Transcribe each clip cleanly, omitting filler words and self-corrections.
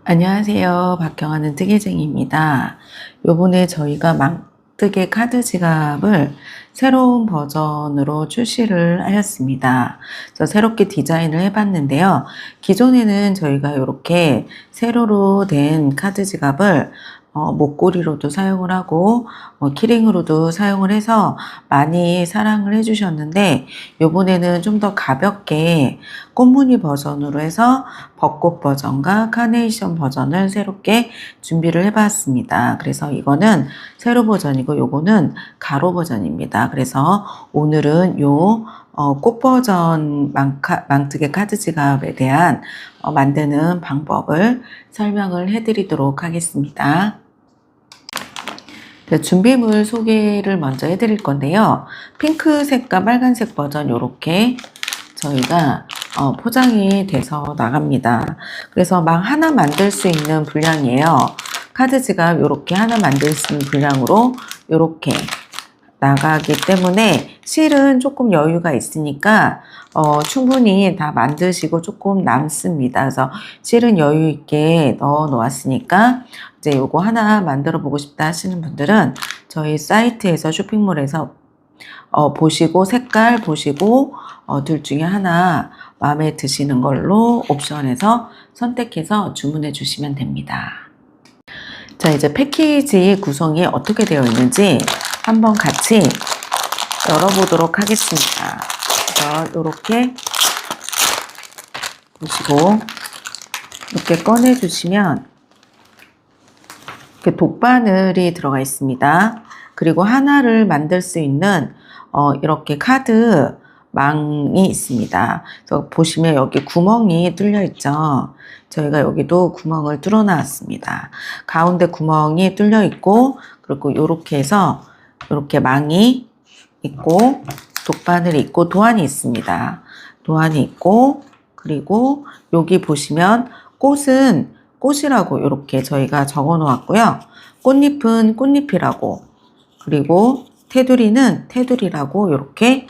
안녕하세요. 박경하는 뜨개쟁이입니다. 요번에 저희가 망뜨개 카드 지갑을 새로운 버전으로 출시를 하였습니다. 그래서 새롭게 디자인을 해봤는데요. 기존에는 저희가 이렇게 세로로 된 카드 지갑을 목걸이로도 사용을 하고 키링으로도 사용을 해서 많이 사랑을 해주셨는데, 요번에는 좀 더 가볍게 꽃무늬 버전으로 해서 벚꽃 버전과 카네이션 버전을 새롭게 준비를 해봤습니다. 그래서 이거는 세로 버전이고 요거는 가로 버전입니다. 그래서 오늘은 꽃 버전 망뜨개 카드 지갑에 대한 만드는 방법을 설명을 해드리도록 하겠습니다. 준비물 소개를 먼저 해드릴 건데요. 핑크색과 빨간색 버전 이렇게 저희가 포장이 돼서 나갑니다. 그래서 막 하나 만들 수 있는 분량이에요. 카드 지갑 이렇게 하나 만들 수 있는 분량으로 이렇게 나가기 때문에 실은 조금 여유가 있으니까 충분히 다 만드시고 조금 남습니다. 그래서 실은 여유 있게 넣어 놓았으니까 이제 요거 하나 만들어 보고 싶다 하시는 분들은 저희 사이트에서 쇼핑몰에서 보시고 색깔 보시고 둘 중에 하나 마음에 드시는 걸로 옵션에서 선택해서 주문해 주시면 됩니다. 자, 이제 패키지 구성이 어떻게 되어 있는지 한번 같이 열어보도록 하겠습니다. 그래서 이렇게 보시고 이렇게 꺼내 주시면 이렇게 독바늘이 들어가 있습니다. 그리고 하나를 만들 수 있는 이렇게 카드 망이 있습니다. 그래서 보시면 여기 구멍이 뚫려 있죠. 저희가 여기도 구멍을 뚫어 놨습니다. 가운데 구멍이 뚫려 있고, 그리고 이렇게 해서 이렇게 망이 있고 독바늘이 있고 도안이 있습니다. 도안이 있고, 그리고 여기 보시면 꽃은 꽃이라고 이렇게 저희가 적어 놓았고요. 꽃잎은 꽃잎이라고, 그리고 테두리는 테두리라고, 이렇게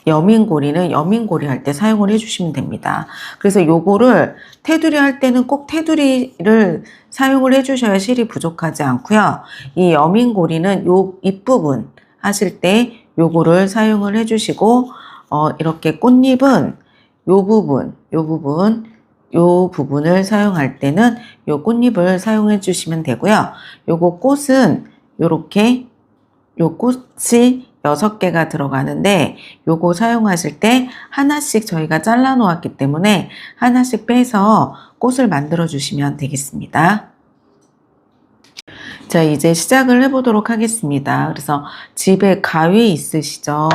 여민고리는 여민고리 할 때 사용을 해주시면 됩니다. 그래서 요거를 테두리 할 때는 꼭 테두리를 사용을 해주셔야 실이 부족하지 않고요. 이 여민고리는 요 윗부분 하실 때 요거를 사용을 해주시고, 이렇게 꽃잎은 요 부분을 사용할 때는 요 꽃잎을 사용해 주시면 되고요. 요거 꽃은 요렇게 요 꽃이 6개가 들어가는데 요거 사용하실 때 하나씩 저희가 잘라 놓았기 때문에 하나씩 빼서 꽃을 만들어 주시면 되겠습니다. 자, 이제 시작을 해보도록 하겠습니다. 그래서 집에 가위 있으시죠?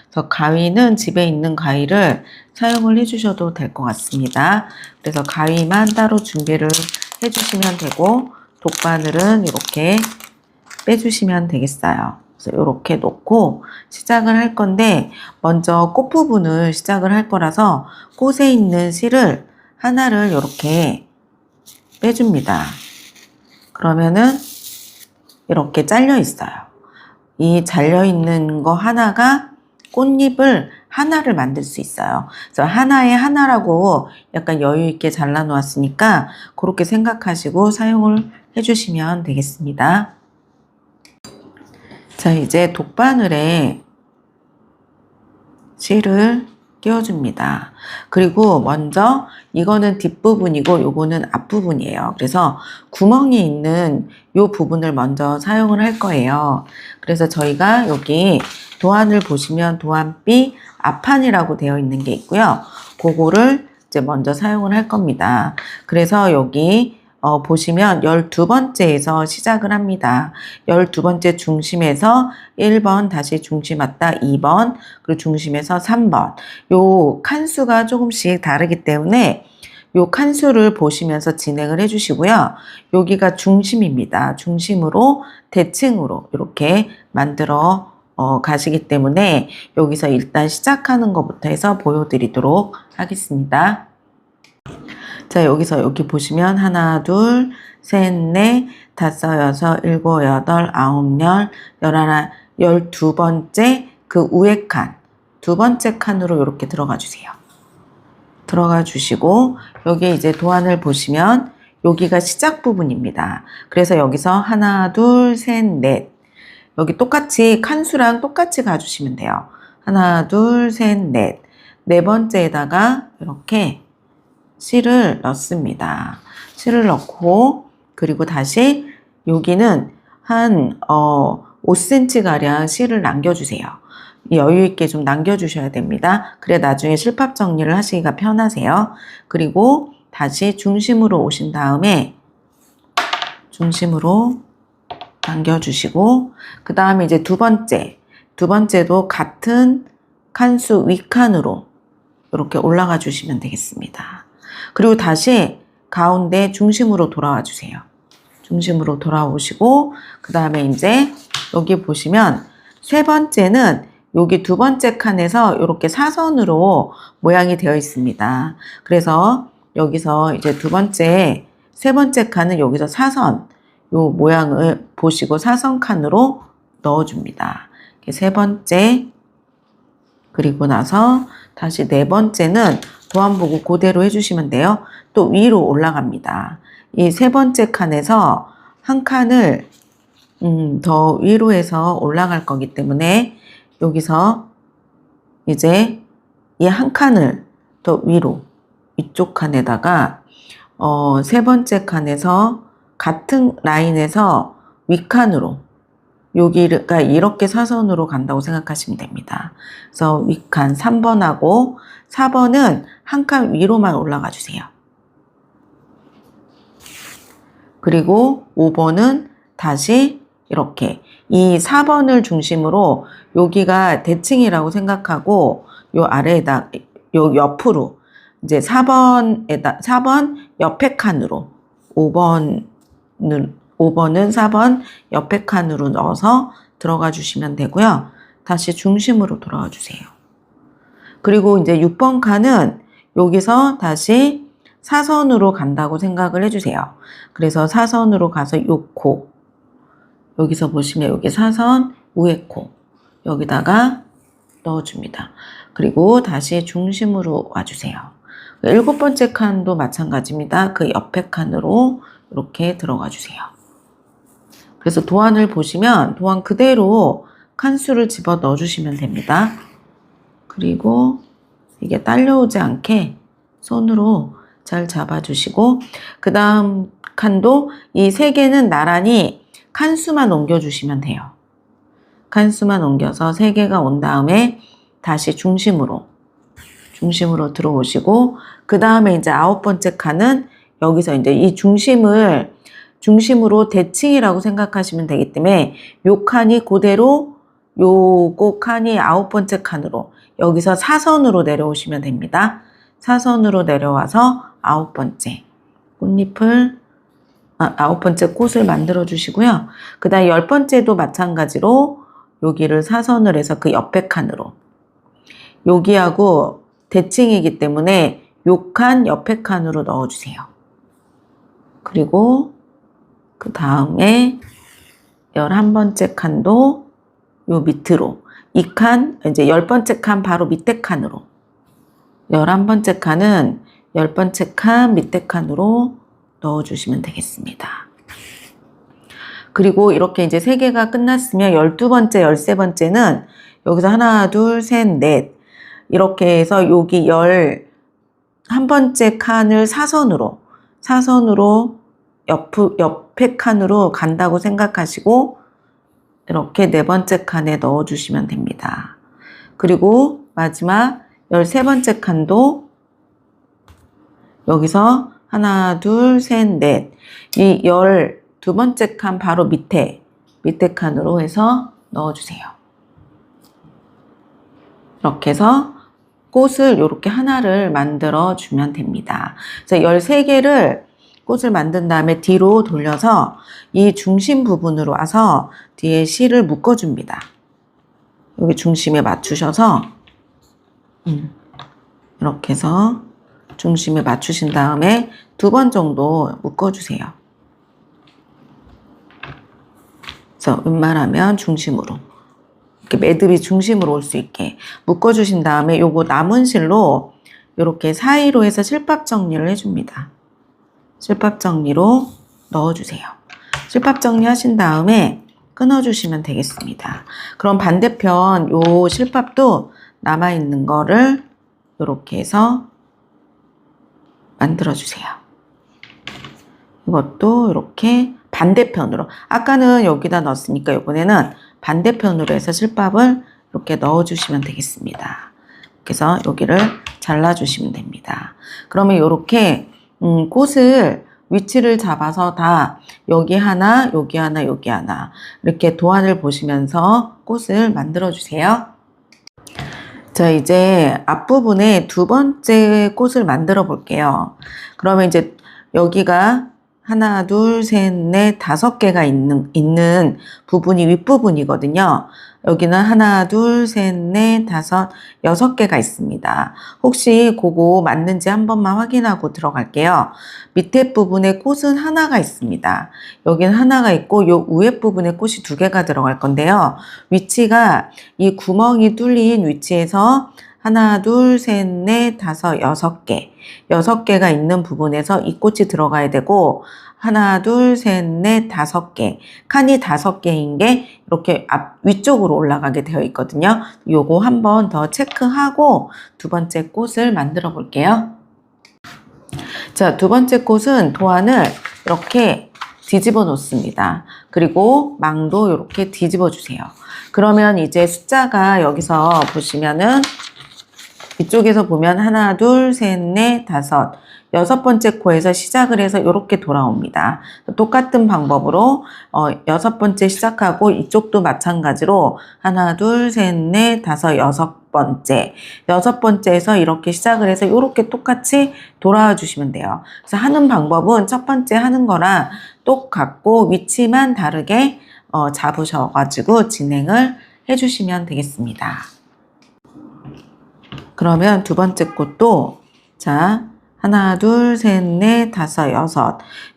그래서 가위는 집에 있는 가위를 사용을 해주셔도 될 것 같습니다. 그래서 가위만 따로 준비를 해주시면 되고, 독바늘은 이렇게 빼주시면 되겠어요. 그래서 이렇게 놓고 시작을 할 건데, 먼저 꽃 부분을 시작을 할 거라서 꽃에 있는 실을 하나를 이렇게 빼줍니다. 그러면은 이렇게 잘려 있어요. 이 잘려 있는 거 하나가 꽃잎을 하나를 만들 수 있어요. 그래서 하나에 하나라고 약간 여유 있게 잘라 놓았으니까 그렇게 생각하시고 사용을 해주시면 되겠습니다. 자, 이제 독바늘에 실을 끼워줍니다. 그리고 먼저 이거는 뒷부분이고 요거는 앞부분이에요. 그래서 구멍이 있는 요 부분을 먼저 사용을 할 거예요. 그래서 저희가 여기 도안을 보시면 도안비 앞판이라고 되어 있는 게 있고요. 그거를 이제 먼저 사용을 할 겁니다. 그래서 여기 보시면 12번째에서 시작을 합니다. 12번째 중심에서 1번 다시 중심 왔다 2번, 그리고 중심에서 3번. 요 칸수가 조금씩 다르기 때문에 요 칸수를 보시면서 진행을 해주시고요. 여기가 중심입니다. 중심으로 대칭으로 이렇게 만들어 가시기 때문에 여기서 일단 시작하는 것부터 해서 보여드리도록 하겠습니다. 자, 여기서 여기 보시면 하나, 둘, 셋, 넷, 다섯, 여섯, 일곱, 여덟, 아홉, 열, 열하나, 12번째 그 위에 칸, 두 번째 칸으로 이렇게 들어가 주세요. 들어가 주시고 여기 이제 도안을 보시면 여기가 시작 부분입니다. 그래서 여기서 하나, 둘, 셋, 넷. 여기 똑같이 칸수랑 똑같이 가주시면 돼요. 하나, 둘, 셋, 넷. 네 번째에다가 이렇게 실을 넣습니다. 실을 넣고 그리고 다시 여기는 한 5cm 가량 실을 남겨주세요. 여유 있게 좀 남겨주셔야 됩니다. 그래 나중에 실밥 정리를 하시기가 편하세요. 그리고 다시 중심으로 오신 다음에 중심으로 당겨주시고 그 다음에 이제 두 번째도 같은 칸수 윗칸으로 이렇게 올라가 주시면 되겠습니다. 그리고 다시 가운데 중심으로 돌아와 주세요. 중심으로 돌아오시고 그 다음에 이제 여기 보시면 세 번째는 여기 두 번째 칸에서 이렇게 사선으로 모양이 되어 있습니다. 그래서 여기서 이제 세 번째 칸은 여기서 사선 요 모양을 보시고 사선 칸으로 넣어줍니다. 세 번째 그리고 나서 다시 네 번째는 도안 보고 그대로 해주시면 돼요. 또 위로 올라갑니다. 이 세 번째 칸에서 한 칸을 더 위로 해서 올라갈 거기 때문에 여기서 이제 이 한 칸을 더 위로 이쪽 칸에다가 세 번째 칸에서 같은 라인에서 윗칸으로 여기가 이렇게 사선으로 간다고 생각하시면 됩니다. 그래서 윗칸 3번하고 4번은 한 칸 위로만 올라가 주세요. 그리고 5번은 다시 이렇게 이 4번을 중심으로 여기가 대칭이라고 생각하고 요 아래에다 요 옆으로 이제 4번 옆에 칸으로 5번은 4번 옆에 칸으로 넣어서 들어가 주시면 되고요. 다시 중심으로 돌아와 주세요. 그리고 이제 6번 칸은 여기서 다시 사선으로 간다고 생각을 해주세요. 그래서 사선으로 가서 요 코, 여기서 보시면 여기 사선 위에 코, 여기다가 넣어줍니다. 그리고 다시 중심으로 와주세요. 7번째 칸도 마찬가지입니다. 그 옆에 칸으로 이렇게 들어가 주세요. 그래서 도안을 보시면 도안 그대로 칸수를 집어 넣어주시면 됩니다. 그리고 이게 딸려오지 않게 손으로 잘 잡아주시고 그 다음 칸도 이 세 개는 나란히 칸수만 옮겨주시면 돼요. 칸수만 옮겨서 세 개가 온 다음에 다시 중심으로 들어오시고 그 다음에 이제 9번째 칸은 여기서 이제 이 중심으로 대칭이라고 생각하시면 되기 때문에 요 칸이 그대로 요거 칸이 9번째 칸으로 여기서 사선으로 내려오시면 됩니다. 사선으로 내려와서 9번째 꽃잎을 9번째 꽃을 만들어 주시고요. 그 다음 10번째도 마찬가지로 여기를 사선을 해서 그 옆에 칸으로 여기하고 대칭이기 때문에 요 칸 옆에 칸으로 넣어주세요. 그리고 그 다음에 11번째 칸도 요 밑으로 이 칸 이제 10번째 칸 바로 밑에 칸으로 11번째 칸은 10번째 칸 밑에 칸으로 넣어주시면 되겠습니다. 그리고 이렇게 이제 3개가 끝났으면 12번째, 13번째는 여기서 하나, 둘, 셋, 넷 이렇게 해서 여기 11번째 칸을 사선으로 옆에 칸으로 간다고 생각하시고 이렇게 4번째 칸에 넣어주시면 됩니다. 그리고 마지막 13번째 칸도 여기서 하나, 둘, 셋, 넷 이 12번째 칸 바로 밑에 칸으로 해서 넣어주세요. 이렇게 해서 꽃을 이렇게 하나를 만들어 주면 됩니다. 그래서 13개를 꽃을 만든 다음에 뒤로 돌려서 이 중심 부분으로 와서 뒤에 실을 묶어줍니다. 여기 중심에 맞추셔서 이렇게 해서 중심에 맞추신 다음에 2번 정도 묶어주세요. 그래서 웬만하면 중심으로 이렇게 매듭이 중심으로 올 수 있게 묶어주신 다음에 요거 남은 실로 이렇게 사이로 해서 실밥 정리를 해줍니다. 실밥 정리로 넣어주세요. 실밥 정리 하신 다음에 끊어주시면 되겠습니다. 그럼 반대편 요 실밥도 남아있는 거를 이렇게 해서 만들어주세요. 이것도 이렇게 반대편으로, 아까는 여기다 넣었으니까 이번에는 반대편으로 해서 실밥을 이렇게 넣어주시면 되겠습니다. 그래서 여기를 잘라주시면 됩니다. 그러면 이렇게 꽃을 위치를 잡아서 다 여기 하나, 여기 하나, 여기 하나 이렇게 도안을 보시면서 꽃을 만들어 주세요. 자, 이제 앞부분에 두 번째 꽃을 만들어 볼게요. 그러면 이제 여기가 하나, 둘, 셋, 넷, 5개가 있는 부분이 윗부분이거든요. 여기는 하나, 둘, 셋, 넷, 5, 6개가 있습니다. 혹시 그거 맞는지 한 번만 확인하고 들어갈게요. 밑에 부분에 꽃은 하나가 있습니다. 여기는 하나가 있고 요 위에 부분에 꽃이 2개가 들어갈 건데요. 위치가 이 구멍이 뚫린 위치에서 하나, 둘, 셋, 넷, 5, 6개. 6개가 있는 부분에서 이 꽃이 들어가야 되고, 하나, 둘, 셋, 넷, 5개. 칸이 5개인 게 이렇게 위쪽으로 올라가게 되어 있거든요. 요거 한 번 더 체크하고 두 번째 꽃을 만들어 볼게요. 자, 두 번째 꽃은 도안을 이렇게 뒤집어 놓습니다. 그리고 망도 이렇게 뒤집어 주세요. 그러면 이제 숫자가 여기서 보시면은 이쪽에서 보면 하나, 둘, 셋, 넷, 5, 6번째 코에서 시작을 해서 이렇게 돌아옵니다. 똑같은 방법으로 6번째 시작하고 이쪽도 마찬가지로 하나, 둘, 셋, 넷, 5, 6번째. 6번째에서 이렇게 시작을 해서 이렇게 똑같이 돌아와 주시면 돼요. 그래서 하는 방법은 첫 번째 하는 거랑 똑같고 위치만 다르게 잡으셔가지고 진행을 해주시면 되겠습니다. 그러면 두 번째 꽃도 자 하나, 둘, 셋, 넷, 5,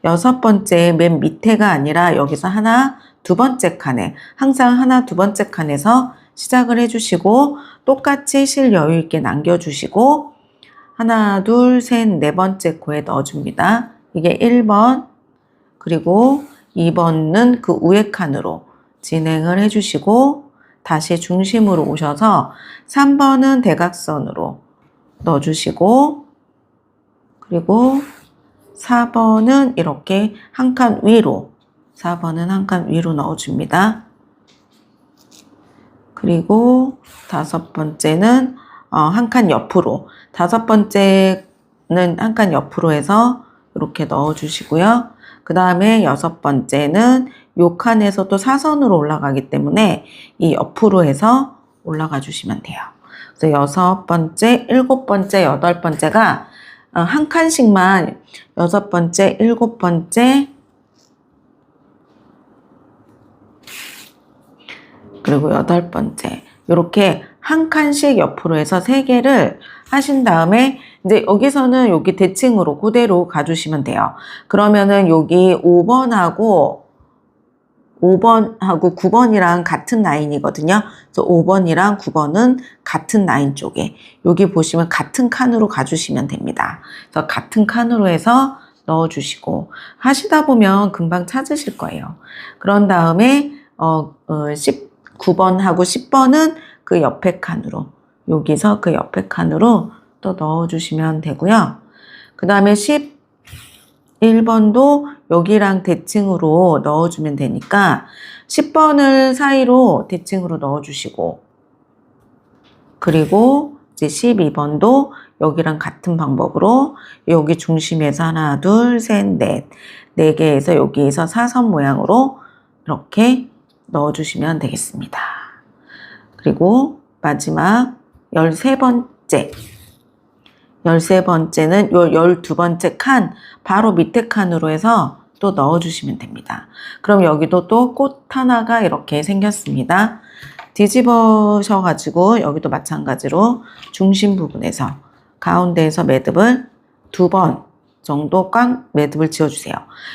6 번째 맨 밑에가 아니라 여기서 하나, 두 번째 칸에 항상 하나, 두 번째 칸에서 시작을 해주시고 똑같이 실 여유 있게 남겨주시고 하나, 둘, 셋, 네 번째 코에 넣어줍니다. 이게 1번 그리고 2번은 그 위에 칸으로 진행을 해주시고 다시 중심으로 오셔서 3번은 대각선으로 넣어주시고 그리고 4번은 이렇게 한 칸 위로 4번은 한 칸 위로 넣어줍니다. 그리고 5번째는 한 칸 옆으로 5번째는 한 칸 옆으로 해서 이렇게 넣어주시고요. 그 다음에 6번째는 요 칸에서 또 사선으로 올라가기 때문에 이 옆으로 해서 올라가 주시면 돼요. 그래서 6번째, 7번째, 8번째가 한 칸씩만 6번째, 7번째 그리고 8번째 이렇게 한 칸씩 옆으로 해서 3개를 하신 다음에 이제 여기서는 여기 대칭으로 그대로 가주시면 돼요. 그러면은 여기 5번하고 9번이랑 같은 라인이거든요. 그래서 5번이랑 9번은 같은 라인 쪽에 여기 보시면 같은 칸으로 가주시면 됩니다. 그래서 같은 칸으로 해서 넣어주시고 하시다 보면 금방 찾으실 거예요. 그런 다음에 9번하고 10번은 그 옆에 칸으로 여기서 그 옆에 칸으로 또 넣어주시면 되고요. 그 다음에 11번도 여기랑 대칭으로 넣어주면 되니까 10번을 사이로 대칭으로 넣어주시고 그리고 이제 12번도 여기랑 같은 방법으로 여기 중심에서 하나, 둘, 셋, 넷 4개에서 여기에서 사선 모양으로 이렇게 넣어주시면 되겠습니다. 그리고 마지막 13번째는 요 12번째 칸 바로 밑에 칸으로 해서 또 넣어주시면 됩니다. 그럼 여기도 또 꽃 하나가 이렇게 생겼습니다. 뒤집으셔가지고 여기도 마찬가지로 중심 부분에서 가운데에서 매듭을 2번 정도 꽉 매듭을 지어주세요.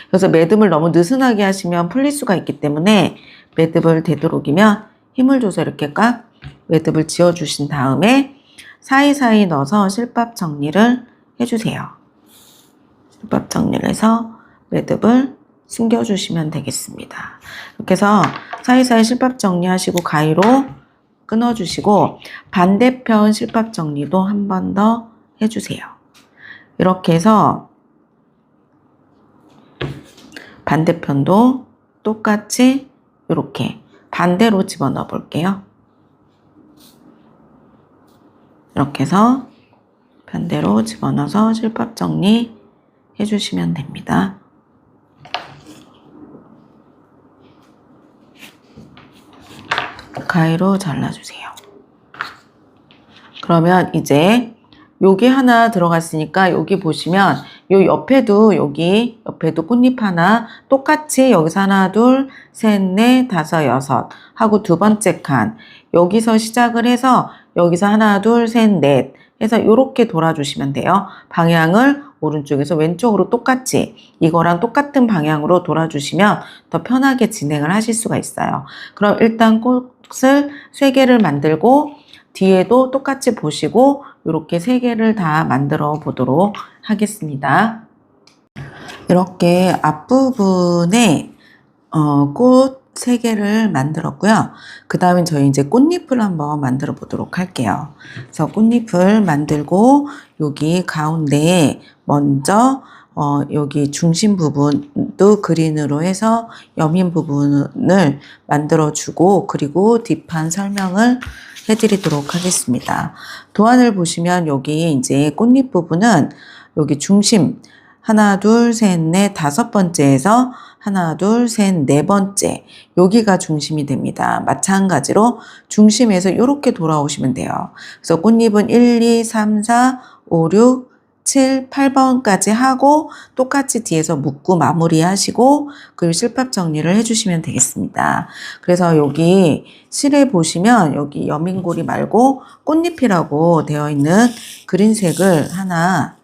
그래서 매듭을 너무 느슨하게 하시면 풀릴 수가 있기 때문에 매듭을 되도록이면 힘을 줘서 이렇게 꽉 매듭을 지어주신 다음에 사이사이 넣어서 실밥 정리를 해주세요. 실밥 정리를 해서 매듭을 숨겨주시면 되겠습니다. 이렇게 해서 사이사이 실밥 정리하시고 가위로 끊어주시고 반대편 실밥 정리도 한 번 더 해주세요. 이렇게 해서 반대편도 똑같이 이렇게 반대로 집어넣어 볼게요. 이렇게 해서 반대로 집어넣어서 실밥 정리 해주시면 됩니다. 가위로 잘라주세요. 그러면 이제 여기 하나 들어갔으니까 여기 보시면 요 옆에도 여기 옆에도 꽃잎 하나 똑같이 여기서 하나 둘 셋 넷 다섯 여섯 하고 두 번째 칸 여기서 시작을 해서 여기서 하나 둘 셋 넷 해서 이렇게 돌아주시면 돼요. 방향을 오른쪽에서 왼쪽으로 똑같이 이거랑 똑같은 방향으로 돌아주시면 더 편하게 진행을 하실 수가 있어요. 그럼 일단 꽃을 3개를 만들고 뒤에도 똑같이 보시고 이렇게 3개를 다 만들어 보도록 하겠습니다. 이렇게 앞부분에 꽃 3개를 만들었고요. 그 다음에 저희 이제 꽃잎을 한번 만들어 보도록 할게요. 그래서 꽃잎을 만들고 여기 가운데에 먼저 여기 중심 부분도 그린으로 해서 여민 부분을 만들어 주고 그리고 뒷판 설명을 해드리도록 하겠습니다. 도안을 보시면 여기 이제 꽃잎 부분은 여기 중심 하나 둘 셋 넷 다섯 번째에서 하나 둘 셋 네 번째 여기가 중심이 됩니다. 마찬가지로 중심에서 이렇게 돌아오시면 돼요. 그래서 꽃잎은 1, 2, 3, 4, 5, 6, 7, 8번까지 하고 똑같이 뒤에서 묶고 마무리하시고 그리고 실밥 정리를 해주시면 되겠습니다. 그래서 여기 실에 보시면 여기 여민고리 말고 꽃잎이라고 되어 있는 그린색을 하나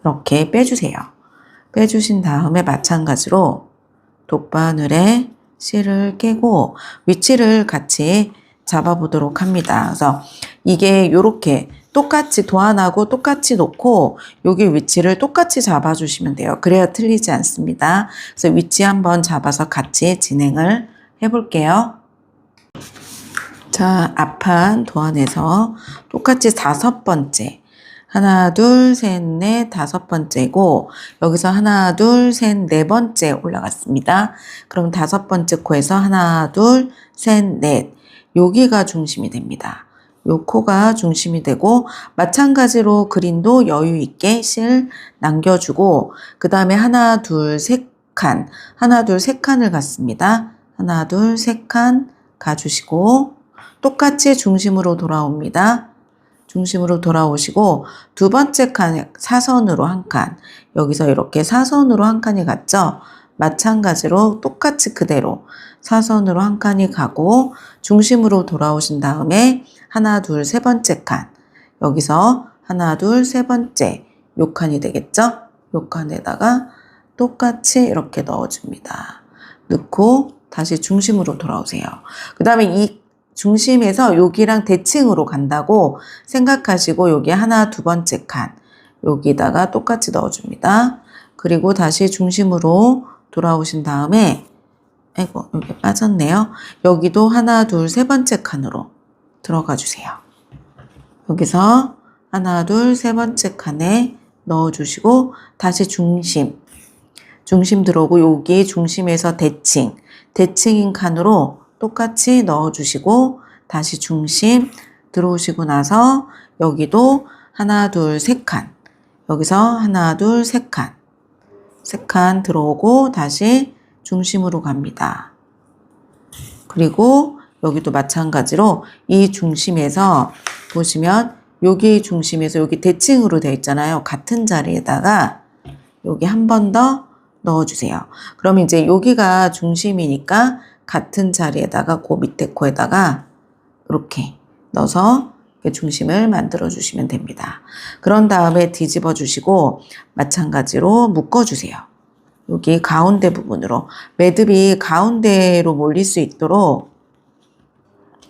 이렇게 빼주세요. 빼주신 다음에 마찬가지로 돗바늘에 실을 깨고 위치를 같이 잡아보도록 합니다. 그래서 이게 이렇게 똑같이 도안하고 똑같이 놓고 여기 위치를 똑같이 잡아주시면 돼요. 그래야 틀리지 않습니다. 그래서 위치 한번 잡아서 같이 진행을 해볼게요. 자, 앞판 도안에서 똑같이 5번째 하나 둘 셋 넷 다섯 번째고 여기서 하나 둘 셋 네 번째 올라갔습니다. 그럼 5번째 코에서 하나 둘 셋 넷 여기가 중심이 됩니다. 요 코가 중심이 되고 마찬가지로 그린도 여유 있게 실 남겨주고 그 다음에 하나 둘 세 칸 하나 둘 세 칸을 갔습니다. 하나 둘 세 칸 가주시고 똑같이 중심으로 돌아옵니다. 중심으로 돌아오시고 두 번째 칸 사선으로 한 칸 여기서 이렇게 사선으로 한 칸이 갔죠. 마찬가지로 똑같이 그대로 사선으로 한 칸이 가고 중심으로 돌아오신 다음에 하나 둘 세 번째 칸 여기서 하나 둘 세 번째 요 칸이 되겠죠. 요 칸에다가 똑같이 이렇게 넣어줍니다. 넣고 다시 중심으로 돌아오세요. 그 다음에 이 중심에서 여기랑 대칭으로 간다고 생각하시고 여기 하나 두 번째 칸 여기다가 똑같이 넣어줍니다. 그리고 다시 중심으로 돌아오신 다음에 아이고 여기 빠졌네요. 여기도 하나 둘 세 번째 칸으로 들어가 주세요. 여기서 하나 둘 세 번째 칸에 넣어주시고 다시 중심 들어오고 여기 중심에서 대칭인 칸으로 똑같이 넣어주시고 다시 중심 들어오시고 나서 여기도 하나 둘 세 칸 여기서 하나 둘 세 칸 들어오고 다시 중심으로 갑니다. 그리고 여기도 마찬가지로 이 중심에서 보시면 여기 중심에서 여기 대칭으로 되어 있잖아요. 같은 자리에다가 여기 한 번 더 넣어주세요. 그럼 이제 여기가 중심이니까 같은 자리에다가 그 밑에 코에다가 이렇게 넣어서 중심을 만들어 주시면 됩니다. 그런 다음에 뒤집어 주시고 마찬가지로 묶어 주세요. 여기 가운데 부분으로 매듭이 가운데로 몰릴 수 있도록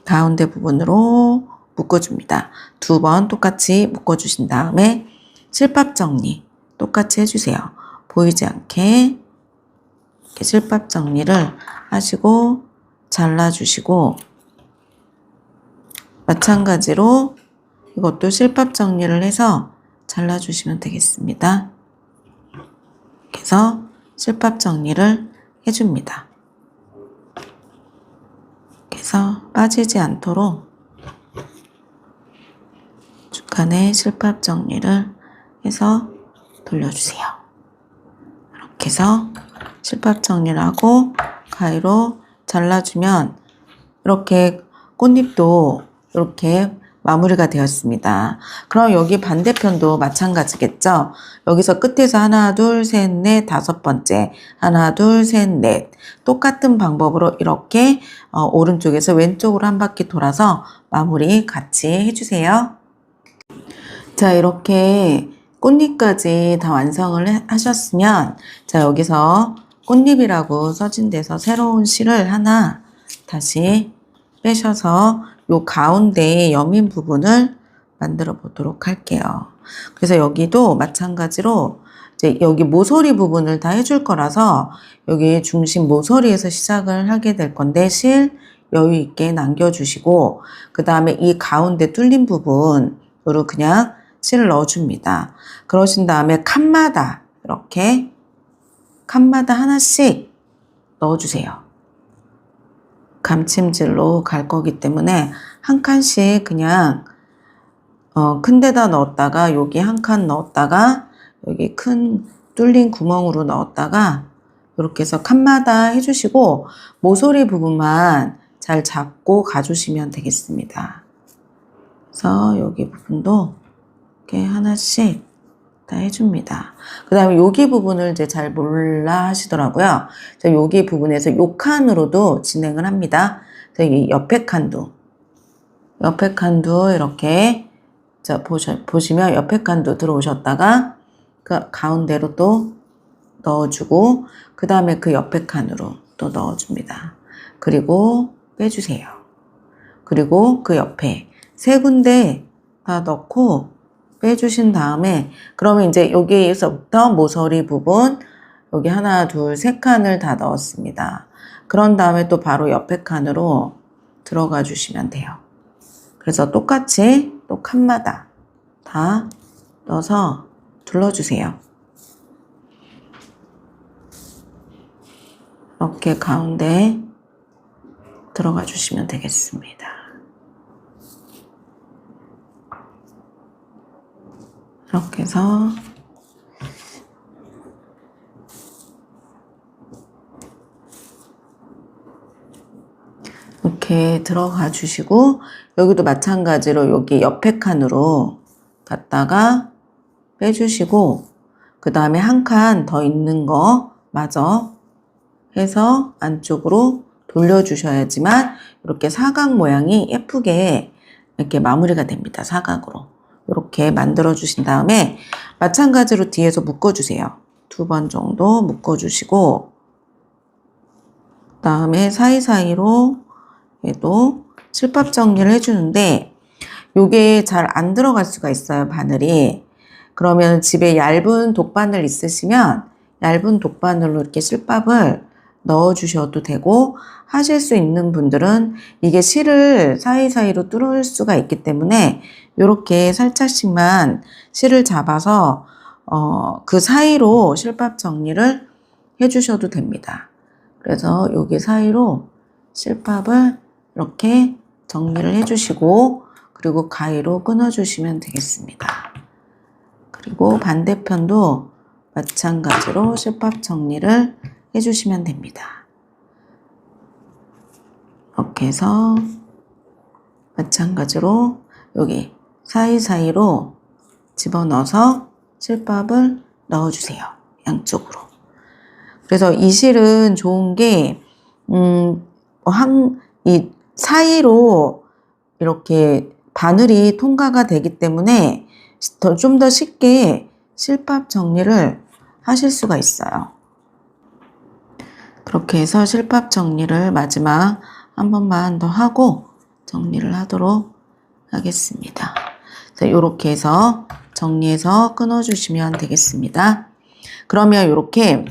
가운데 부분으로 묶어줍니다. 2번 똑같이 묶어주신 다음에 실밥 정리 똑같이 해주세요. 보이지 않게 이렇게 실밥 정리를 하시고 잘라주시고, 마찬가지로 이것도 실밥 정리를 해서 잘라주시면 되겠습니다. 그래서 실밥 정리를 해줍니다. 그래서 빠지지 않도록 중간에 실밥 정리를 해서 돌려주세요. 이렇게 해서 실밥 정리를 하고 가위로 잘라주면 이렇게 꽃잎도 이렇게 마무리가 되었습니다. 그럼 여기 반대편도 마찬가지겠죠? 여기서 끝에서 하나, 둘, 셋, 넷, 5번째. 하나, 둘, 셋, 넷. 똑같은 방법으로 이렇게 오른쪽에서 왼쪽으로 한 바퀴 돌아서 마무리 같이 해주세요. 자, 이렇게 꽃잎까지 다 완성을 하셨으면, 자, 여기서 꽃잎이라고 써진 데서 새로운 실을 하나 다시 빼셔서 요 가운데 여민 부분을 만들어 보도록 할게요. 그래서 여기도 마찬가지로 이제 여기 모서리 부분을 다 해줄 거라서 여기 중심 모서리에서 시작을 하게 될 건데 실 여유 있게 남겨주시고, 그 다음에 이 가운데 뚫린 부분으로 그냥 실을 넣어줍니다. 그러신 다음에 칸마다 이렇게 칸마다 하나씩 넣어주세요. 감침질로 갈 거기 때문에 한 칸씩 그냥 큰 데다 넣었다가 여기 한 칸 넣었다가 여기 큰 뚫린 구멍으로 넣었다가 이렇게 해서 칸마다 해주시고 모서리 부분만 잘 잡고 가주시면 되겠습니다. 그래서 여기 부분도 이렇게 하나씩 다 해줍니다. 그 다음에 여기 부분을 이제 잘 몰라 하시더라고요. 여기 부분에서 요 칸으로도 진행을 합니다. 이 옆에 칸도 이렇게 보시면 옆에 칸도 들어오셨다가 그 가운데로 또 넣어주고, 그 다음에 그 옆에 칸으로 또 넣어줍니다. 그리고 빼주세요. 그리고 그 옆에 3군데 다 넣고 빼주신 다음에, 그러면 이제 여기에서부터 모서리 부분 여기 하나, 둘, 3칸을 다 넣었습니다. 그런 다음에 또 바로 옆에 칸으로 들어가 주시면 돼요. 그래서 똑같이 또 칸마다 다 넣어서 둘러주세요. 이렇게 가운데 들어가 주시면 되겠습니다. 이렇게 해서 이렇게 들어가 주시고, 여기도 마찬가지로 여기 옆에 칸으로 갔다가 빼주시고, 그 다음에 한 칸 더 있는 거 마저 해서 안쪽으로 돌려주셔야지만 이렇게 사각 모양이 예쁘게 이렇게 마무리가 됩니다. 사각으로 이렇게 만들어 주신 다음에 마찬가지로 뒤에서 묶어주세요. 2번 정도 묶어주시고, 그 다음에 사이사이로 얘도 실밥 정리를 해주는데 요게 잘 안 들어갈 수가 있어요, 바늘이. 그러면 집에 얇은 독바늘 있으시면 얇은 독바늘로 이렇게 실밥을 넣어주셔도 되고, 하실 수 있는 분들은 이게 실을 사이사이로 뚫을 수가 있기 때문에 이렇게 살짝씩만 실을 잡아서 그 사이로 실밥 정리를 해주셔도 됩니다. 그래서 여기 사이로 실밥을 이렇게 정리를 해주시고, 그리고 가위로 끊어주시면 되겠습니다. 그리고 반대편도 마찬가지로 실밥 정리를 해주시면 됩니다. 이렇게 해서 마찬가지로 여기 사이사이로 집어넣어서 실밥을 넣어주세요. 양쪽으로. 그래서 이 실은 좋은 게 이 사이로 이렇게 바늘이 통과가 되기 때문에 좀 더 쉽게 실밥 정리를 하실 수가 있어요. 그렇게 해서 실밥 정리를 마지막 한 번만 더 하고 정리를 하도록 하겠습니다. 이렇게 해서 정리해서 끊어주시면 되겠습니다. 그러면 이렇게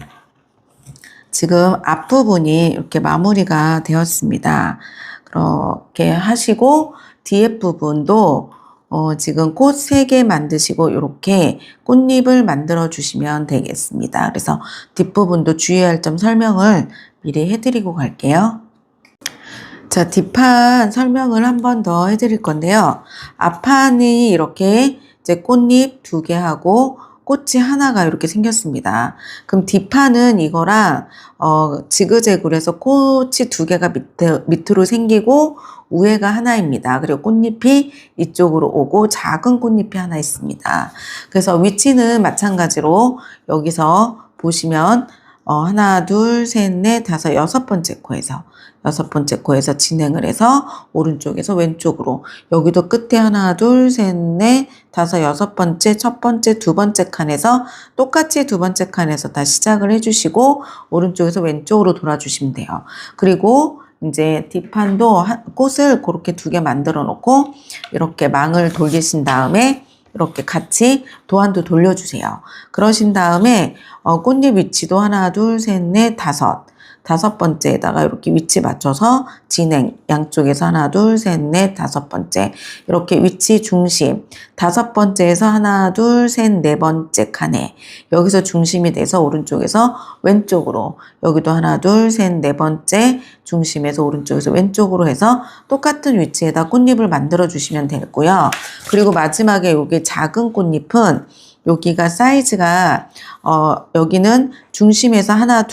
지금 앞부분이 이렇게 마무리가 되었습니다. 그렇게 하시고 뒤에 부분도 지금 꽃 3개 만드시고 이렇게 꽃잎을 만들어 주시면 되겠습니다. 그래서 뒷부분도 주의할 점 설명을 미리 해드리고 갈게요. 자, 뒷판 설명을 한 번 더 해드릴 건데요. 앞판이 이렇게 이제 꽃잎 2개 하고 꽃이 하나가 이렇게 생겼습니다. 그럼 뒷판은 이거랑 지그재그로 해서 꽃이 2개가 밑으로 생기고 위에가 하나입니다. 그리고 꽃잎이 이쪽으로 오고 작은 꽃잎이 하나 있습니다. 그래서 위치는 마찬가지로 여기서 보시면 하나, 둘, 셋, 넷, 다섯, 6번째 코에서 진행을 해서 오른쪽에서 왼쪽으로 여기도 끝에 하나, 둘, 셋, 넷, 다섯, 6번째, 첫 번째, 두 번째 칸에서 똑같이 두 번째 칸에서 다 시작을 해주시고 오른쪽에서 왼쪽으로 돌아주시면 돼요. 그리고 이제 뒷판도 꽃을 그렇게 2개 만들어 놓고 이렇게 망을 돌리신 다음에 이렇게 같이 도안도 돌려주세요. 그러신 다음에 꽃잎 위치도 하나, 둘, 셋, 넷, 다섯 번째에다가 이렇게 위치 맞춰서 진행, 양쪽에서 하나, 둘, 셋, 넷, 5번째 이렇게 위치 중심, 5번째에서 하나, 둘, 셋, 4번째 칸에 여기서 중심이 돼서 오른쪽에서 왼쪽으로 여기도 하나, 둘, 셋, 4번째 중심에서 오른쪽에서 왼쪽으로 해서 똑같은 위치에다 꽃잎을 만들어 주시면 되고요. 그리고 마지막에 여기 작은 꽃잎은 여기가 사이즈가 여기는 중심에서 하나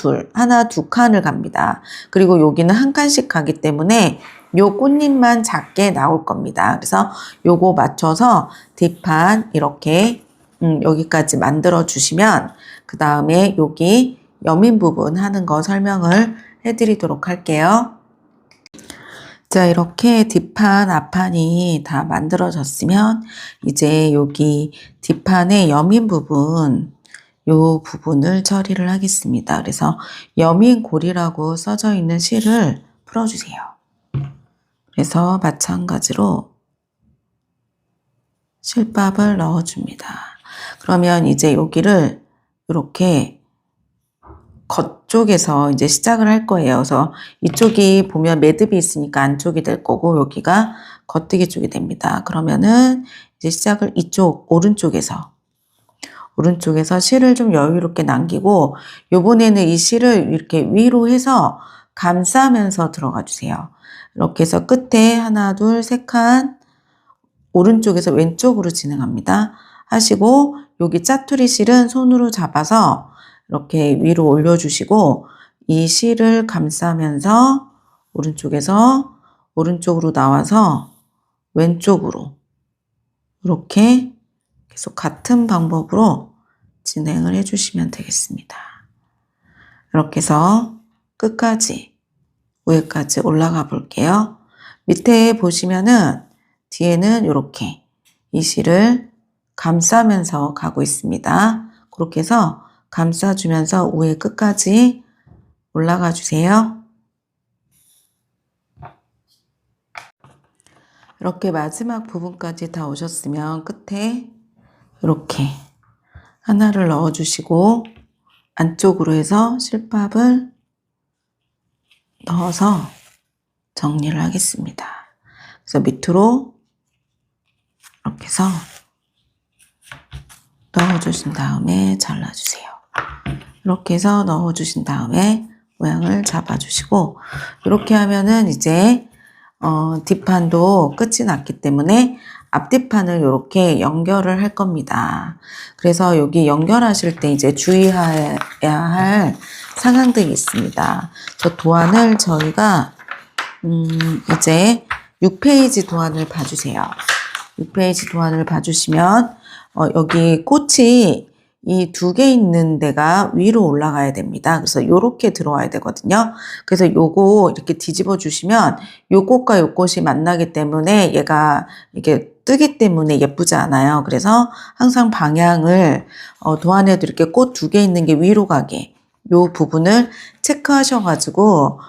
두 칸을 갑니다. 그리고 여기는 한 칸씩 가기 때문에 요 꽃잎만 작게 나올 겁니다. 그래서 요거 맞춰서 뒷판 이렇게 여기까지 만들어 주시면 그 다음에 여기 여민 부분 하는 거 설명을 해드리도록 할게요. 자, 이렇게 뒷판, 앞판이 다 만들어졌으면 이제 여기 뒷판의 여민 부분, 요 부분을 처리를 하겠습니다. 그래서 여민골이라고 써져 있는 실을 풀어주세요. 그래서 마찬가지로 실밥을 넣어줍니다. 그러면 이제 여기를 이렇게 겉쪽에서 이제 시작을 할 거예요. 그래서 이쪽이 보면 매듭이 있으니까 안쪽이 될 거고 여기가 겉뜨기 쪽이 됩니다. 그러면은 이제 시작을 이쪽 오른쪽에서 실을 좀 여유롭게 남기고 요번에는 이 실을 이렇게 위로 해서 감싸면서 들어가 주세요. 이렇게 해서 끝에 하나, 둘, 3칸 오른쪽에서 왼쪽으로 진행합니다. 하시고 여기 짜투리 실은 손으로 잡아서 이렇게 위로 올려주시고 이 실을 감싸면서 오른쪽으로 나와서 왼쪽으로 이렇게 계속 같은 방법으로 진행을 해주시면 되겠습니다. 이렇게 해서 끝까지 위에까지 올라가 볼게요. 밑에 보시면은 뒤에는 이렇게 이 실을 감싸면서 가고 있습니다. 그렇게 해서 감싸주면서 위에 끝까지 올라가 주세요. 이렇게 마지막 부분까지 다 오셨으면 끝에 이렇게 하나를 넣어주시고 안쪽으로 해서 실밥을 넣어서 정리를 하겠습니다. 그래서 밑으로 이렇게 해서 넣어주신 다음에 잘라주세요. 이렇게 해서 넣어주신 다음에 모양을 잡아주시고 이렇게 하면은 이제 뒷판도 끝이 났기 때문에 앞뒷판을 이렇게 연결을 할 겁니다. 그래서 여기 연결하실 때 이제 주의해야 할 상황들이 있습니다. 저 도안을 저희가 이제 6페이지 도안을 봐주세요. 6페이지 도안을 봐주시면 여기 꽃이 이 2개 있는 데가 위로 올라가야 됩니다. 그래서 요렇게 들어와야 되거든요. 그래서 요거 이렇게 뒤집어 주시면 요 꽃과 요 꽃이 만나기 때문에 얘가 이렇게 뜨기 때문에 예쁘지 않아요. 그래서 항상 방향을 도안에도 이렇게 꽃 2개 있는 게 위로 가게 요 부분을 체크하셔가지고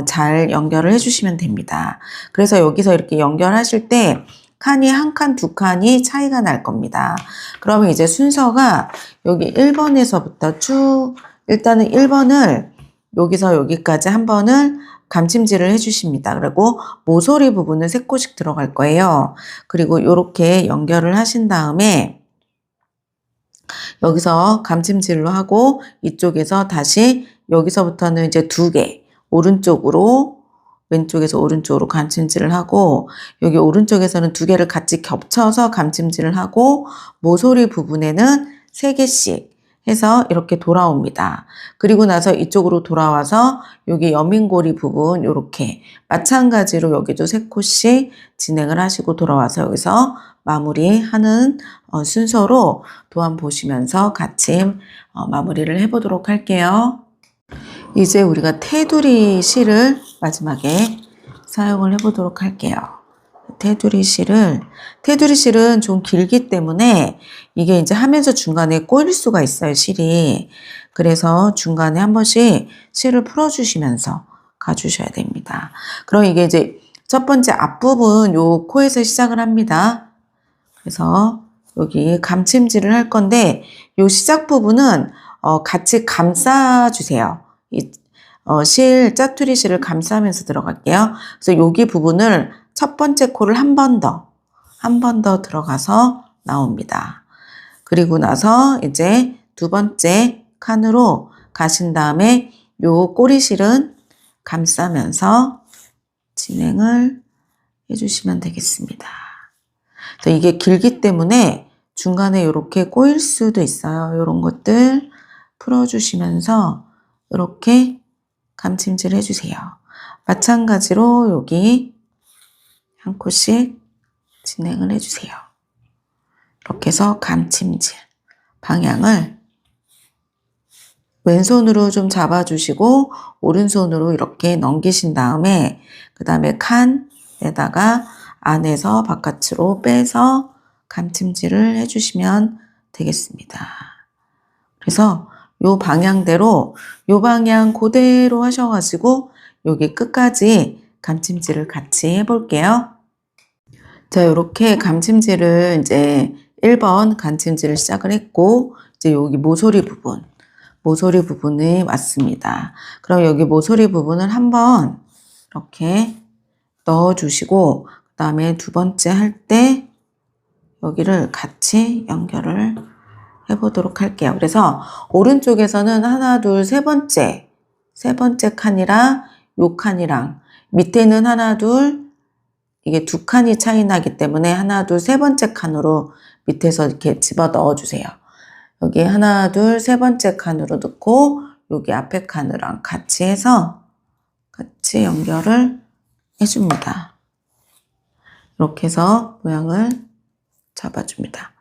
잘 연결을 해주시면 됩니다. 그래서 여기서 이렇게 연결하실 때 칸이 한 칸, 두 칸이 차이가 날 겁니다. 그러면 이제 순서가 여기 1번에서부터 쭉 일단은 1번을 여기서 여기까지 한 번을 감침질을 해주십니다. 그리고 모서리 부분은 3코씩 들어갈 거예요. 그리고 이렇게 연결을 하신 다음에 여기서 감침질로 하고 이쪽에서 다시 여기서부터는 이제 2개 오른쪽으로 왼쪽에서 오른쪽으로 감침질을 하고 여기 오른쪽에서는 2개를 같이 겹쳐서 감침질을 하고 모서리 부분에는 3개씩 해서 이렇게 돌아옵니다. 그리고 나서 이쪽으로 돌아와서 여기 여민고리 부분 이렇게 마찬가지로 여기도 3코씩 진행을 하시고 돌아와서 여기서 마무리하는 순서로 도안 보시면서 같이 마무리를 해보도록 할게요. 이제 우리가 테두리 실을 마지막에 사용을 해보도록 할게요. 테두리 실은 좀 길기 때문에 이게 이제 하면서 중간에 꼬일 수가 있어요, 실이. 그래서 중간에 한 번씩 실을 풀어주시면서 가주셔야 됩니다. 그럼 이게 이제 첫 번째 앞부분 요 코에서 시작을 합니다. 그래서 여기 감침질을 할 건데 요 시작 부분은 같이 감싸주세요. 실, 짜투리 실을 감싸면서 들어갈게요. 그래서 여기 부분을 첫 번째 코를 한 번 더 들어가서 나옵니다. 그리고 나서 이제 두 번째 칸으로 가신 다음에 요 꼬리실은 감싸면서 진행을 해주시면 되겠습니다. 이게 길기 때문에 중간에 이렇게 꼬일 수도 있어요. 이런 것들 풀어주시면서 이렇게 감침질 해주세요. 마찬가지로 여기 한 코씩 진행을 해주세요. 이렇게 해서 감침질 방향을 왼손으로 좀 잡아주시고 오른손으로 이렇게 넘기신 다음에 그 다음에 칸에다가 안에서 바깥으로 빼서 감침질을 해주시면 되겠습니다. 그래서 요 방향대로 요 방향 그대로 하셔가지고 여기 끝까지 감침질을 같이 해볼게요. 자, 요렇게 감침질을 이제 1번 감침질을 시작을 했고 이제 여기 모서리 부분이 왔습니다. 그럼 여기 모서리 부분을 한번 이렇게 넣어주시고 그 다음에 두 번째 할 때 여기를 같이 연결을 해보도록 할게요. 그래서 오른쪽에서는 하나, 둘, 세 번째 칸이랑 요 칸이랑 밑에는 하나, 둘, 이게 2칸이 차이 나기 때문에 하나, 둘, 세 번째 칸으로 밑에서 이렇게 집어 넣어주세요. 여기 하나, 둘, 세 번째 칸으로 넣고 여기 앞에 칸이랑 같이 해서 같이 연결을 해줍니다. 이렇게 해서 모양을 잡아줍니다.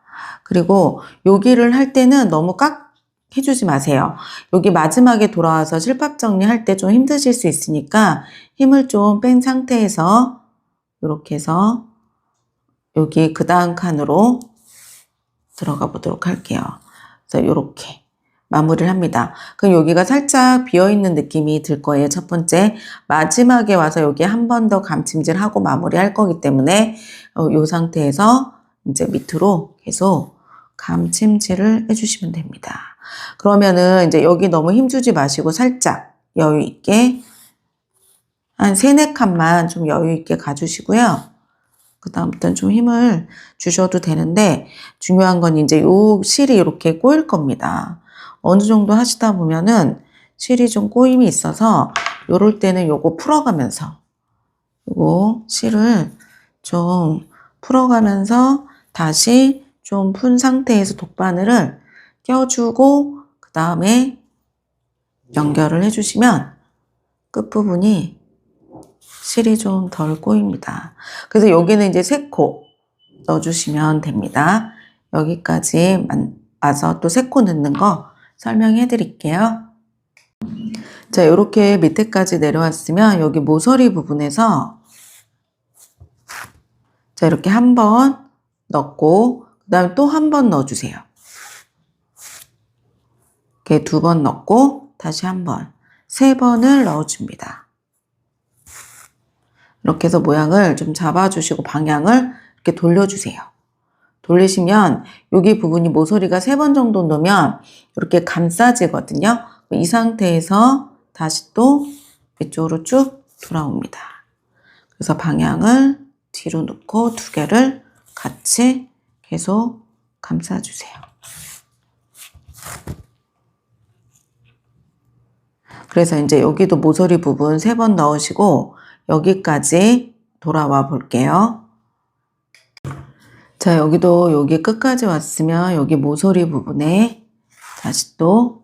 그리고 여기를 할 때는 너무 꽉 해주지 마세요. 여기 마지막에 돌아와서 실밥 정리할 때 좀 힘드실 수 있으니까 힘을 좀 뺀 상태에서 이렇게 해서 여기 그 다음 칸으로 들어가 보도록 할게요. 그래서 이렇게 마무리를 합니다. 그럼 여기가 살짝 비어있는 느낌이 들 거예요. 첫 번째. 마지막에 와서 여기 한 번 더 감침질하고 마무리할 거기 때문에 이 상태에서 이제 밑으로 계속 감침질을 해주시면 됩니다. 그러면은 이제 여기 너무 힘주지 마시고 살짝 여유 있게 한 3, 4칸만 좀 여유 있게 가주시고요. 그 다음부터는 좀 힘을 주셔도 되는데 중요한 건 이제 요 실이 이렇게 꼬일 겁니다. 어느 정도 하시다 보면은 실이 좀 꼬임이 있어서 요럴 때는 요거 풀어가면서 요거 실을 좀 풀어가면서 다시 좀 푼 상태에서 독바늘을 껴주고 그 다음에 연결을 해주시면 끝부분이 실이 좀 덜 꼬입니다. 그래서 여기는 이제 3코 넣어주시면 됩니다. 여기까지 와서 또 3코 넣는 거 설명해 드릴게요. 자, 이렇게 밑에까지 내려왔으면 여기 모서리 부분에서 자, 이렇게 한 번 넣고 그 다음에 또 한 번 넣어주세요. 이렇게 2번 넣고 다시 한 번, 3번을 넣어줍니다. 이렇게 해서 모양을 좀 잡아주시고 방향을 이렇게 돌려주세요. 돌리시면 여기 부분이 모서리가 3번 정도 놓으면 이렇게 감싸지거든요. 이 상태에서 다시 또 이쪽으로 쭉 돌아옵니다. 그래서 방향을 뒤로 놓고 2개를 같이 계속 감싸주세요. 그래서 이제 여기도 모서리 부분 3번 넣으시고 여기까지 돌아와 볼게요. 자, 여기도 여기 끝까지 왔으면 여기 모서리 부분에 다시 또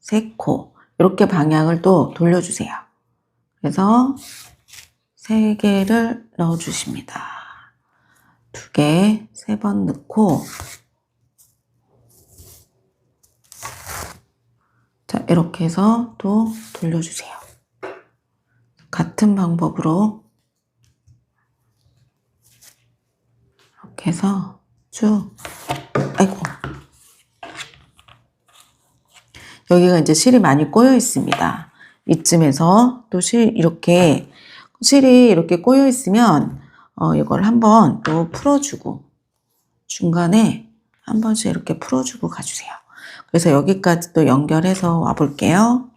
3코 이렇게 방향을 또 돌려주세요. 그래서 3개를 넣어주십니다. 2개, 3번 넣고 자, 이렇게 해서 또 돌려주세요. 같은 방법으로 이렇게 해서 쭉, 아이고. 여기가 이제 실이 많이 꼬여 있습니다. 이쯤에서 또 실이 이렇게 꼬여 있으면, 이걸 한번 또 풀어주고, 중간에 한 번씩 이렇게 풀어주고 가주세요. 그래서 여기까지 또 연결해서 와볼게요.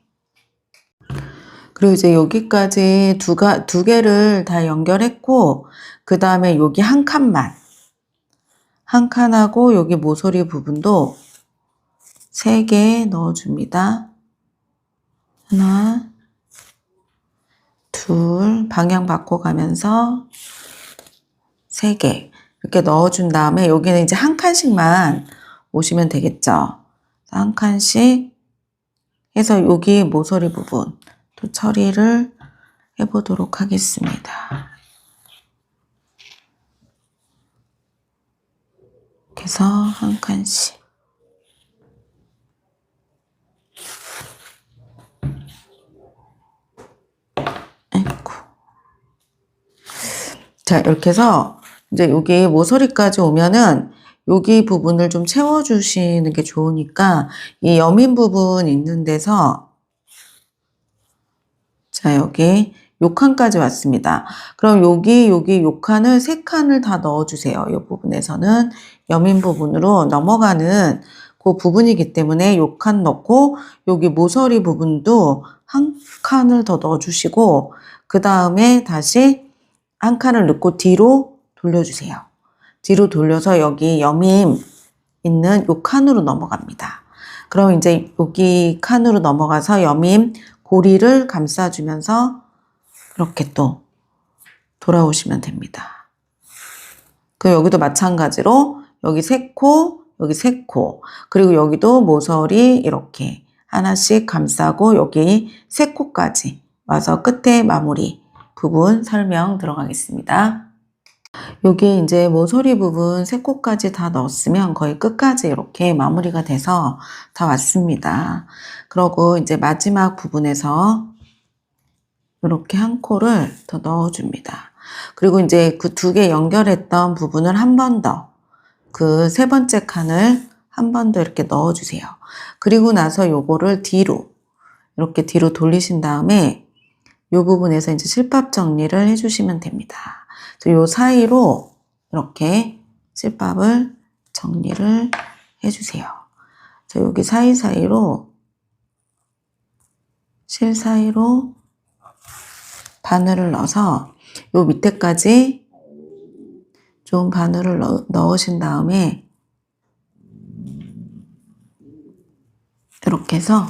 그리고 이제 여기까지 두 개를 다 연결했고, 그 다음에 여기 한 칸하고 여기 모서리 부분도 3개 넣어줍니다. 하나, 둘, 방향 바꿔가면서 3개 이렇게 넣어준 다음에 여기는 이제 한 칸씩만 오시면 되겠죠. 한 칸씩 해서 여기 모서리 부분 또 처리를 해보도록 하겠습니다. 이렇게 해서 한 칸씩. 아이고. 자, 이렇게 해서 이제 여기 모서리까지 오면은 여기 부분을 좀 채워주시는 게 좋으니까 이 여민 부분 있는 데서 자, 여기 요 칸까지 왔습니다. 그럼 여기 요 칸을 3칸을 다 넣어주세요. 이 부분에서는 여민 부분으로 넘어가는 그 부분이기 때문에 요 칸 넣고 여기 모서리 부분도 한 칸을 더 넣어주시고 그 다음에 다시 한 칸을 넣고 뒤로 돌려주세요. 뒤로 돌려서 여기 여민 있는 요 칸으로 넘어갑니다. 그럼 이제 여기 칸으로 넘어가서 여민 고리를 감싸주면서 이렇게 또 돌아오시면 됩니다. 그 여기도 마찬가지로 여기 3코, 여기 3코, 그리고 여기도 모서리 이렇게 하나씩 감싸고 여기 3코까지 와서 끝에 마무리 부분 설명 들어가겠습니다. 여기 이제 모서리 부분 3코까지 다 넣었으면 거의 끝까지 이렇게 마무리가 돼서 다 왔습니다. 그러고 이제 마지막 부분에서 이렇게 한 코를 더 넣어줍니다. 그리고 이제 그 2개 연결했던 부분을 한 번 더, 그 3번째 칸을 한 번 더 이렇게 넣어주세요. 그리고 나서 요거를 이렇게 뒤로 돌리신 다음에 이 부분에서 이제 실밥 정리를 해주시면 됩니다. 요 사이로 이렇게 실밥을 정리를 해주세요. 자, 여기 사이사이로 실 사이로 바늘을 넣어서 요 밑에까지 좀 바늘을 넣으신 다음에 이렇게 해서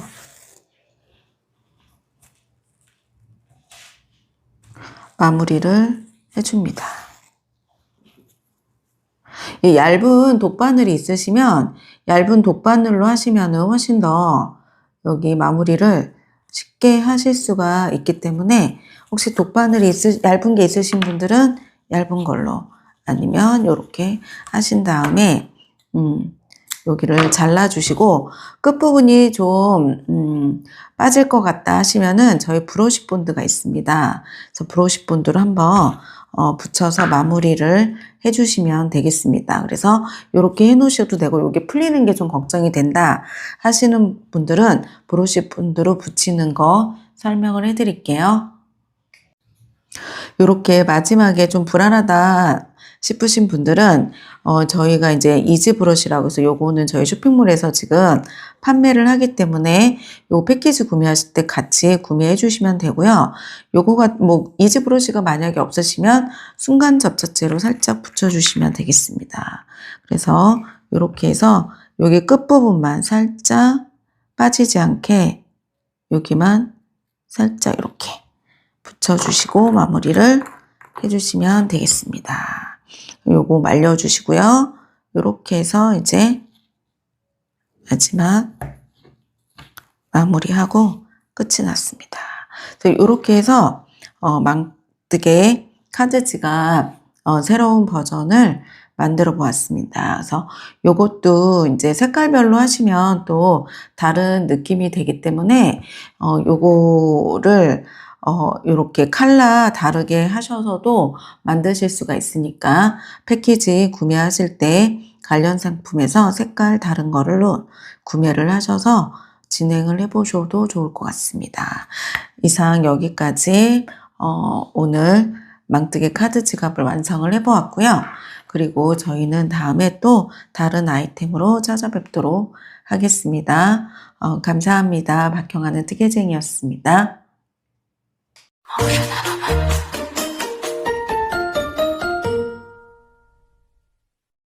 마무리를 해줍니다. 이 얇은 돗바늘이 있으시면 얇은 돗바늘로 하시면 훨씬 더 여기 마무리를 쉽게 하실 수가 있기 때문에 혹시 돗바늘이 얇은 게 있으신 분들은 얇은 걸로 아니면 이렇게 하신 다음에 여기를 잘라주시고 끝부분이 좀 빠질 것 같다 하시면은 저희 브러쉬 본드가 있습니다. 그래서 브러쉬 본드를 한번 붙여서 마무리를 해주시면 되겠습니다. 그래서 이렇게 해놓으셔도 되고 이게 풀리는 게 좀 걱정이 된다 하시는 분들은 브러쉬 본드로 붙이는 거 설명을 해드릴게요. 이렇게 마지막에 좀 불안하다 싶으신 분들은 저희가 이제 이지 브러쉬라고 해서 요거는 저희 쇼핑몰에서 지금 판매를 하기 때문에 요 패키지 구매하실 때 같이 구매해 주시면 되고요. 요거가 뭐 이지 브러쉬가 만약에 없으시면 순간 접착제로 살짝 붙여 주시면 되겠습니다. 그래서 요렇게 해서 여기 끝부분만 살짝 빠지지 않게 여기만 살짝 이렇게 붙여주시고 마무리를 해주시면 되겠습니다. 요거 말려주시고요. 요렇게 해서 이제 마지막 마무리하고 끝이 났습니다. 요렇게 해서 망뜨개 카드 지갑 새로운 버전을 만들어 보았습니다. 그래서 요것도 이제 색깔별로 하시면 또 다른 느낌이 되기 때문에 요거를 요렇게 컬러 다르게 하셔서도 만드실 수가 있으니까 패키지 구매하실 때 관련 상품에서 색깔 다른 거로 구매를 하셔서 진행을 해보셔도 좋을 것 같습니다. 이상 여기까지 오늘 망뜨개 카드 지갑을 완성을 해보았고요. 그리고 저희는 다음에 또 다른 아이템으로 찾아뵙도록 하겠습니다. 감사합니다. 박형아는 뜨개쟁이였습니다.